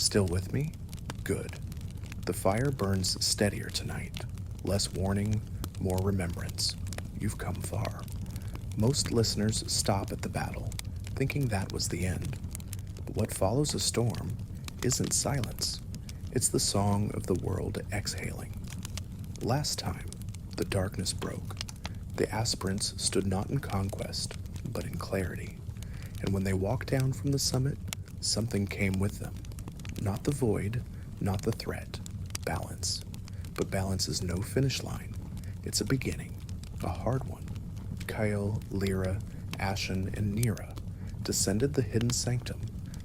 Still with me? Good. The fire burns steadier tonight. Less warning, more remembrance. You've come far. Most listeners stop at the battle, thinking that was the end. But what follows a storm isn't silence. It's the song of the world exhaling. Last time, the darkness broke. The aspirants stood not in conquest, but in clarity. And when they walked down from the summit, something came with them. Not the void, not the threat. Balance. But balance is no finish line. It's a beginning. A hard one. Kael, Lira, Ashen, and Nyra descended the hidden sanctum,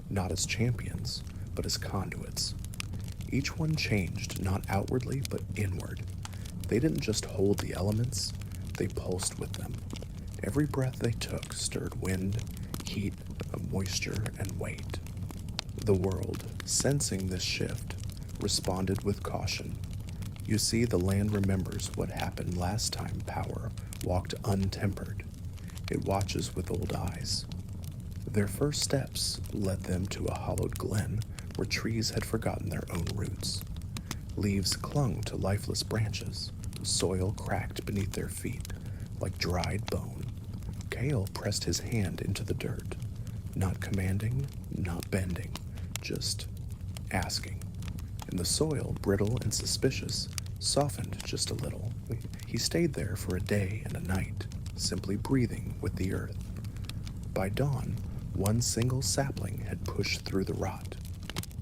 not as champions, but as conduits. Each one changed not outwardly, but inward. They didn't just hold the elements, they pulsed with them. Every breath they took stirred wind, heat, moisture, and weight. The world, sensing this shift, responded with caution. You see, the land remembers what happened last time power walked untempered. It watches with old eyes. Their first steps led them to a hollowed glen where trees had forgotten their own roots. Leaves clung to lifeless branches. Soil cracked beneath their feet like dried bone. Kael pressed his hand into the dirt, not commanding, not bending, just asking. And the soil, brittle and suspicious, softened just a little. He stayed there for a day and a night, simply breathing with the earth. By dawn, one single sapling had pushed through the rot.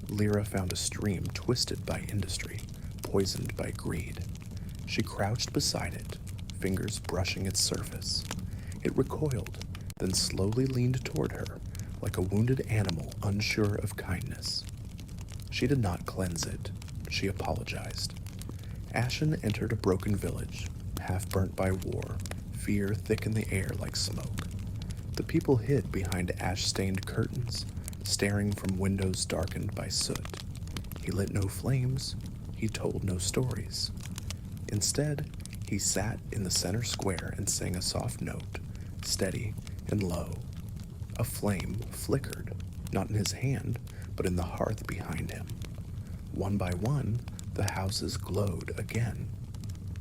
Lira found a stream twisted by industry, poisoned by greed. She crouched beside it, fingers brushing its surface. It recoiled, then slowly leaned toward her, like a wounded animal unsure of kindness. She did not cleanse it. She apologized. Ashen entered a broken village, half burnt by war, fear thick in the air like smoke. The people hid behind ash-stained curtains, staring from windows darkened by soot. He lit no flames. He told no stories. Instead, he sat in the center square and sang a soft note, steady and low. A flame flickered, not in his hand, but in the hearth behind him. One by one, the houses glowed again.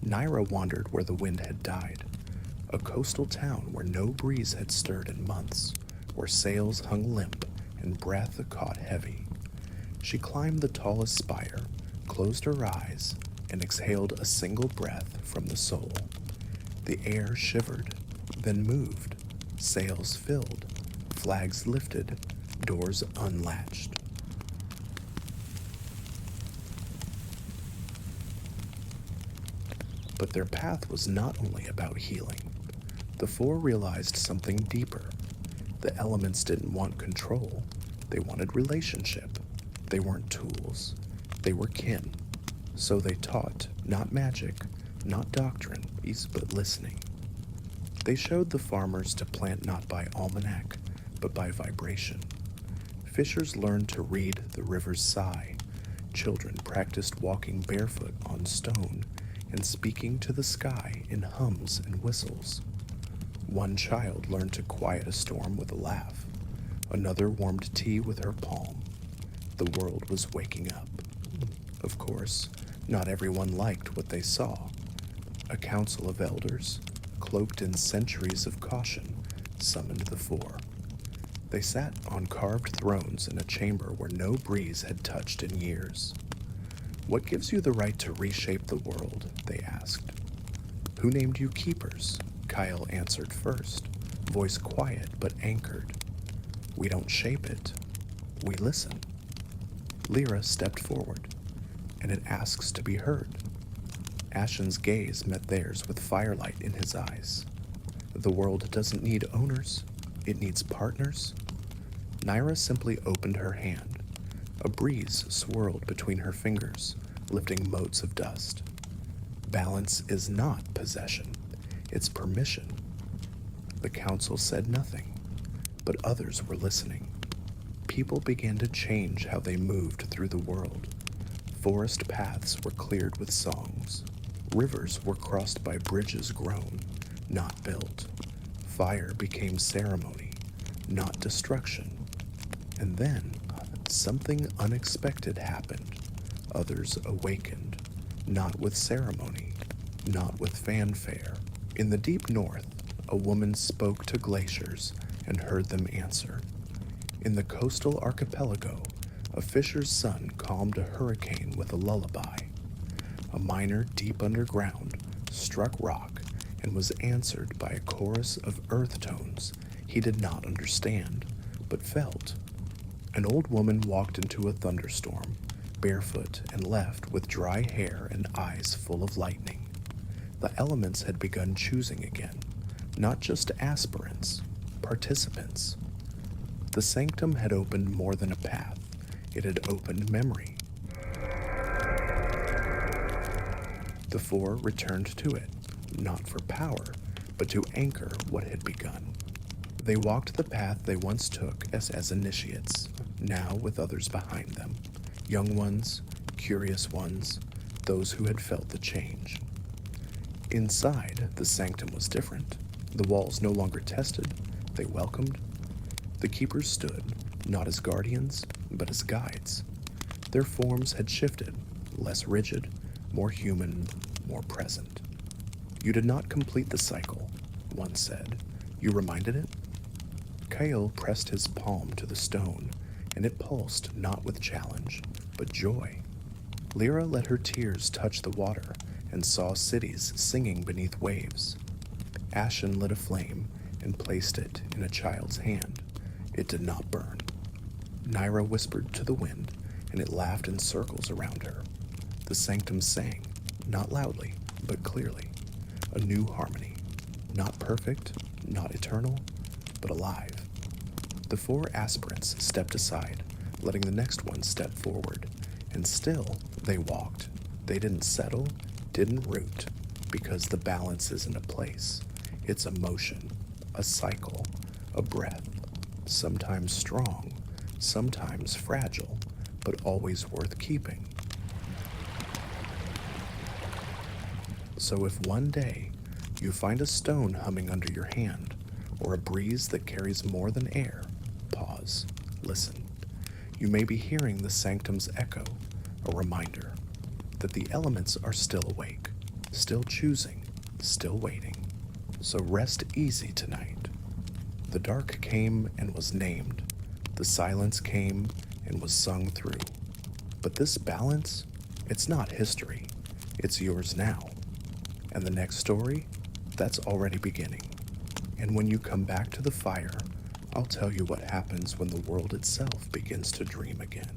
Nyra wandered where the wind had died, a coastal town where no breeze had stirred in months, where sails hung limp and breath caught heavy. She climbed the tallest spire, closed her eyes, and exhaled a single breath from the soul. The air shivered, then moved, sails filled, flags lifted, doors unlatched. But their path was not only about healing. The four realized something deeper. The elements didn't want control. They wanted relationship. They weren't tools. They were kin. So they taught, not magic, not doctrine, but listening. They showed the farmers to plant not by almanac, but by vibration. Fishers learned to read the river's sigh. Children practiced walking barefoot on stone and speaking to the sky in hums and whistles. One child learned to quiet a storm with a laugh. Another warmed tea with her palm. The world was waking up. Of course, not everyone liked what they saw. A council of elders, cloaked in centuries of caution, summoned the four. They sat on carved thrones in a chamber where no breeze had touched in years. "What gives you the right to reshape the world?" they asked. "Who named you keepers?" Kael answered first, voice quiet but anchored. "We don't shape it. We listen." Lira stepped forward, and it asks to be heard. Ashen's gaze met theirs with firelight in his eyes. The world doesn't need owners. It needs partners. Nyra simply opened her hand. A breeze swirled between her fingers, lifting motes of dust. Balance is not possession. It's permission. The council said nothing, but others were listening. People began to change how they moved through the world. Forest paths were cleared with songs. Rivers were crossed by bridges grown, not built. Fire became ceremony, not destruction. And then Something unexpected happened. Others awakened, not with ceremony, not with fanfare. In the deep north, a woman spoke to glaciers and heard them answer. In the coastal archipelago, a fisher's son calmed a hurricane with a lullaby. A miner deep underground struck rock and was answered by a chorus of earth tones he did not understand, but felt. An old woman walked into a thunderstorm, barefoot and left with dry hair and eyes full of lightning. The elements had begun choosing again, not just aspirants, participants. The sanctum had opened more than a path. It had opened memory. The four returned to it, not for power, but to anchor what had begun. They walked the path they once took as initiates, now with others behind them. Young ones, curious ones, those who had felt the change. Inside, the sanctum was different. The walls no longer tested, they welcomed. The keepers stood, not as guardians, but as guides. Their forms had shifted, less rigid, more human, more present. You did not complete the cycle, one said. You reminded it? Kael pressed his palm to the stone, and it pulsed not with challenge, but joy. Lira let her tears touch the water and saw cities singing beneath waves. Ashen lit a flame and placed it in a child's hand. It did not burn. Nyra whispered to the wind, and it laughed in circles around her. The sanctum sang, not loudly, but clearly. A new harmony. Not perfect, not eternal, but alive. The four aspirants stepped aside, letting the next one step forward, and still they walked. They didn't settle, didn't root, because the balance isn't a place. It's a motion, a cycle, a breath, sometimes strong, sometimes fragile, but always worth keeping. So if one day you find a stone humming under your hand, or a breeze that carries more than air, pause, listen. You may be hearing the sanctum's echo, a reminder that the elements are still awake, still choosing, still waiting. So rest easy tonight. The dark came and was named. The silence came and was sung through. But this balance, it's not history. It's yours now. And the next story, that's already beginning. And when you come back to the fire, I'll tell you what happens when the world itself begins to dream again.